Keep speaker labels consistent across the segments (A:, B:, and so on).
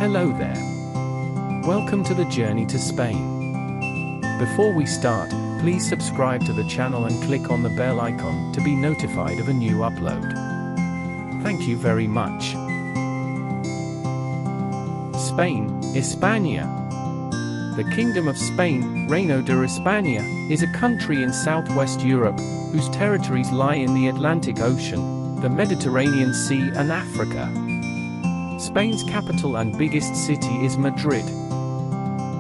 A: Hello there. Welcome to the journey to Spain. Before we start, please subscribe to the channel and click on the bell icon to be notified of a new upload. Thank you very much. Spain, España. The Kingdom of Spain, Reino de España, is a country in southwest Europe, whose territories lie in the Atlantic Ocean, the Mediterranean Sea and Africa. Spain's capital and biggest city is Madrid.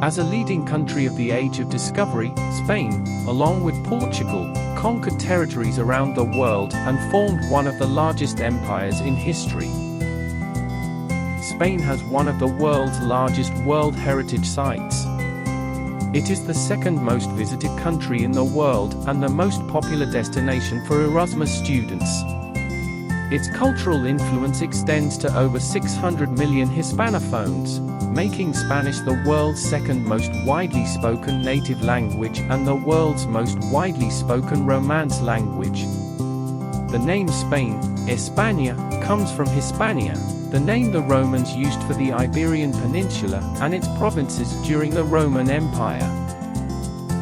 A: As a leading country of the Age of Discovery, Spain, along with Portugal, conquered territories around the world and formed one of the largest empires in history. Spain has one of the world's largest World Heritage Sites. It is the second most visited country in the world and the most popular destination for Erasmus students. Its cultural influence extends to over 600 million Hispanophones, making Spanish the world's second most widely spoken native language and the world's most widely spoken Romance language. The name Spain, España, comes from Hispania, the name the Romans used for the Iberian Peninsula and its provinces during the Roman Empire.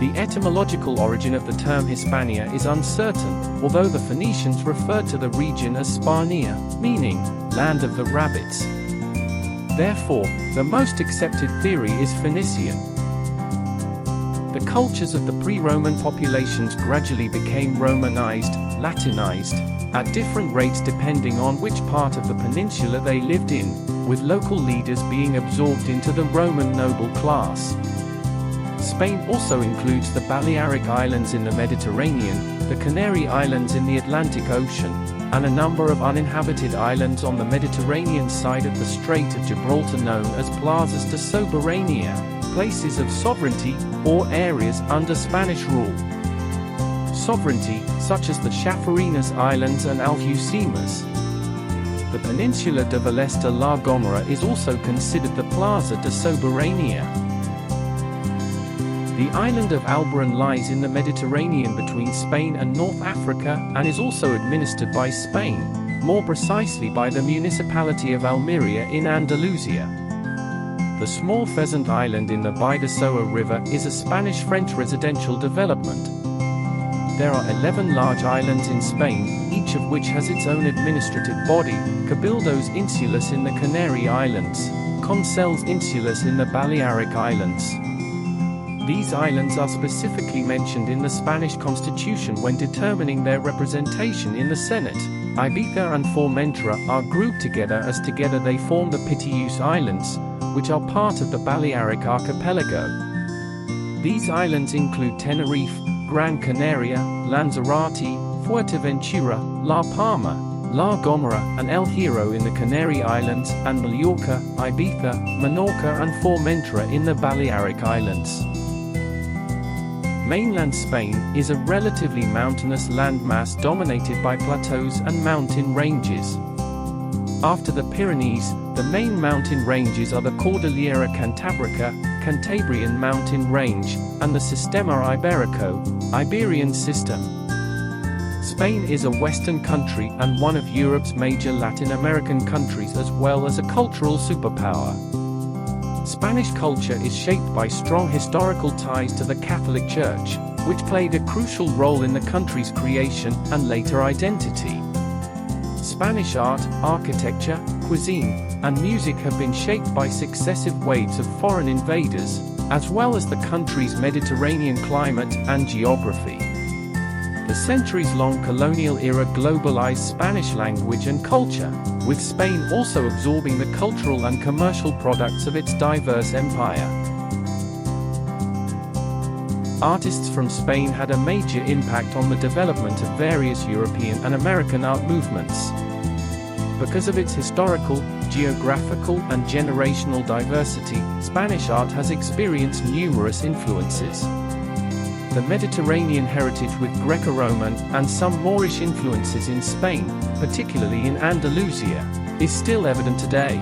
A: The etymological origin of the term Hispania is uncertain, although the Phoenicians referred to the region as Sparnia, meaning land of the rabbits. Therefore, the most accepted theory is Phoenician. The cultures of the pre-Roman populations gradually became Romanized, Latinized, at different rates depending on which part of the peninsula they lived in, with local leaders being absorbed into the Roman noble class. Spain also includes the Balearic Islands in the Mediterranean, the Canary Islands in the Atlantic Ocean, and a number of uninhabited islands on the Mediterranean side of the Strait of Gibraltar known as Plazas de Soberanía, places of sovereignty, or areas under Spanish rule. Sovereignty, such as the Chafarinas Islands and Alhucemas. The peninsula de Valesta La Gomera is also considered the Plaza de Soberanía. The island of Alboran lies in the Mediterranean between Spain and North Africa and is also administered by Spain, more precisely by the municipality of Almeria in Andalusia. The small Pheasant Island in the Bidasoa River is a Spanish-French residential development. There are 11 large islands in Spain, each of which has its own administrative body: Cabildos Insulares in the Canary Islands, Consells Insulares in the Balearic Islands. These islands are specifically mentioned in the Spanish Constitution when determining their representation in the Senate. Ibiza and Formentera are grouped together as together they form the Pitius Islands, which are part of the Balearic Archipelago. These islands include Tenerife, Gran Canaria, Lanzarote, Fuerteventura, La Palma, La Gomera and El Hierro in the Canary Islands, and Mallorca, Ibiza, Menorca and Formentera in the Balearic Islands. Mainland Spain is a relatively mountainous landmass dominated by plateaus and mountain ranges. After the Pyrenees, the main mountain ranges are the Cordillera Cantabrica, Cantabrian Mountain Range, and the Sistema Iberico, Iberian System. Spain is a Western country and one of Europe's major Latin American countries as well as a cultural superpower. Spanish culture is shaped by strong historical ties to the Catholic Church, which played a crucial role in the country's creation and later identity. Spanish art, architecture, cuisine, and music have been shaped by successive waves of foreign invaders, as well as the country's Mediterranean climate and geography. The centuries-long colonial era globalized Spanish language and culture, with Spain also absorbing the cultural and commercial products of its diverse empire. Artists from Spain had a major impact on the development of various European and American art movements. Because of its historical, geographical, and generational diversity, Spanish art has experienced numerous influences. The Mediterranean heritage with Greco-Roman and some Moorish influences in Spain, particularly in Andalusia, is still evident today.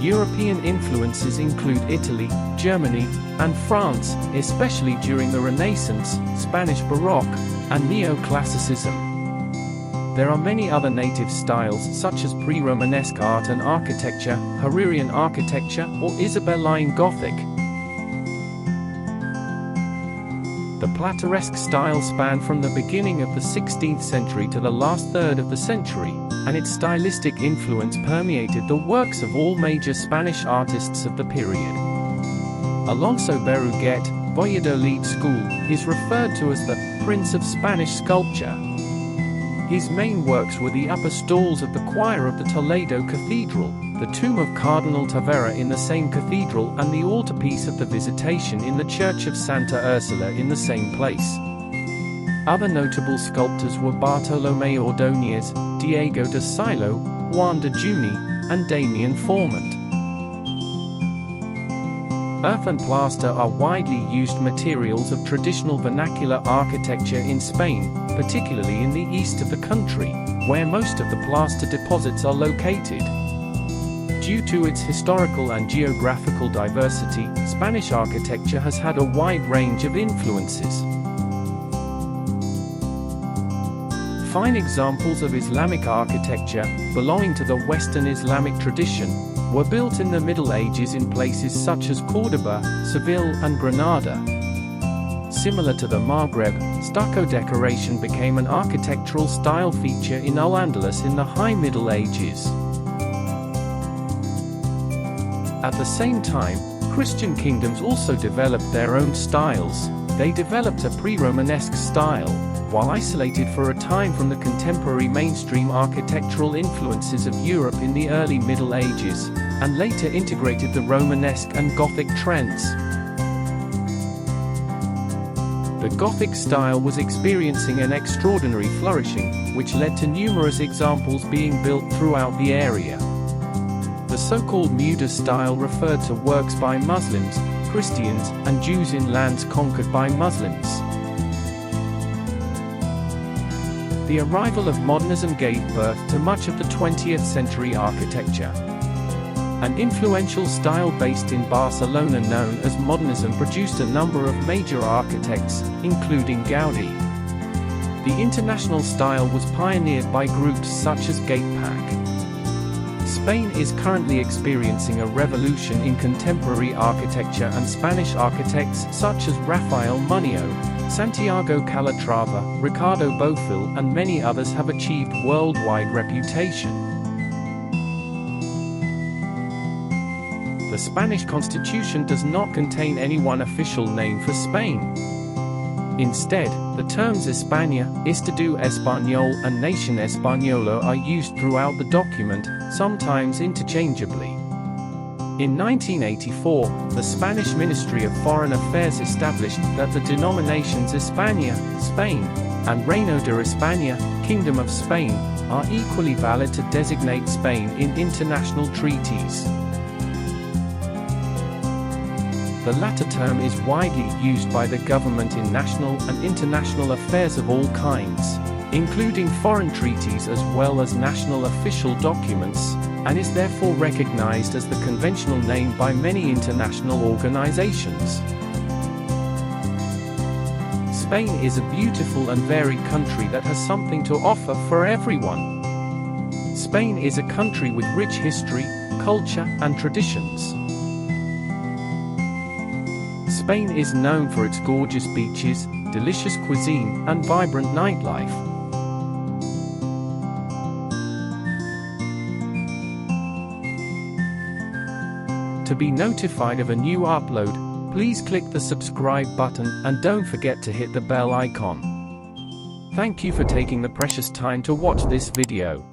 A: European influences include Italy, Germany, and France, especially during the Renaissance, Spanish Baroque, and Neoclassicism. There are many other native styles such as pre-Romanesque art and architecture, Herrerian architecture, or Isabelline Gothic. The Plateresque style spanned from the beginning of the 16th century to the last third of the century, and its stylistic influence permeated the works of all major Spanish artists of the period. Alonso Berruguete, Valladolid school, is referred to as the Prince of Spanish sculpture. His main works were the upper stalls of the choir of the Toledo Cathedral, the tomb of Cardinal Tavera in the same cathedral, and the altarpiece of the Visitation in the Church of Santa Ursula in the same place. Other notable sculptors were Bartolomé Ordóñez, Diego de Silo, Juan de Juni, and Damien Formant. Earth and plaster are widely used materials of traditional vernacular architecture in Spain, particularly in the east of the country, where most of the plaster deposits are located. Due to its historical and geographical diversity, Spanish architecture has had a wide range of influences. Fine examples of Islamic architecture, belonging to the Western Islamic tradition, were built in the Middle Ages in places such as Córdoba, Seville, and Granada. Similar to the Maghreb, stucco decoration became an architectural style feature in Al-Andalus in the High Middle Ages. At the same time, Christian kingdoms also developed their own styles. They developed a pre-Romanesque style, while isolated for a time from the contemporary mainstream architectural influences of Europe in the early Middle Ages, and later integrated the Romanesque and Gothic trends. The Gothic style was experiencing an extraordinary flourishing, which led to numerous examples being built throughout the area. The so-called Muda style referred to works by Muslims, Christians, and Jews in lands conquered by Muslims. The arrival of modernism gave birth to much of the 20th century architecture. An influential style based in Barcelona known as modernism produced a number of major architects, including Gaudí. The international style was pioneered by groups such as Gatepack. Spain is currently experiencing a revolution in contemporary architecture, and Spanish architects such as Rafael Muñoz, Santiago Calatrava, Ricardo Bofill, and many others have achieved worldwide reputation. The Spanish Constitution does not contain any one official name for Spain. Instead, the terms España, Estado Español, and Nation Española are used throughout the document, sometimes interchangeably. In 1984, the Spanish Ministry of Foreign Affairs established that the denominations España, Spain, and Reino de España, Kingdom of Spain, are equally valid to designate Spain in international treaties. The latter term is widely used by the government in national and international affairs of all kinds, including foreign treaties as well as national official documents, and is therefore recognized as the conventional name by many international organizations. Spain is a beautiful and varied country that has something to offer for everyone. Spain is a country with rich history, culture, and traditions. Spain is known for its gorgeous beaches, delicious cuisine, and vibrant nightlife. To be notified of a new upload, please click the subscribe button and don't forget to hit the bell icon. Thank you for taking the precious time to watch this video.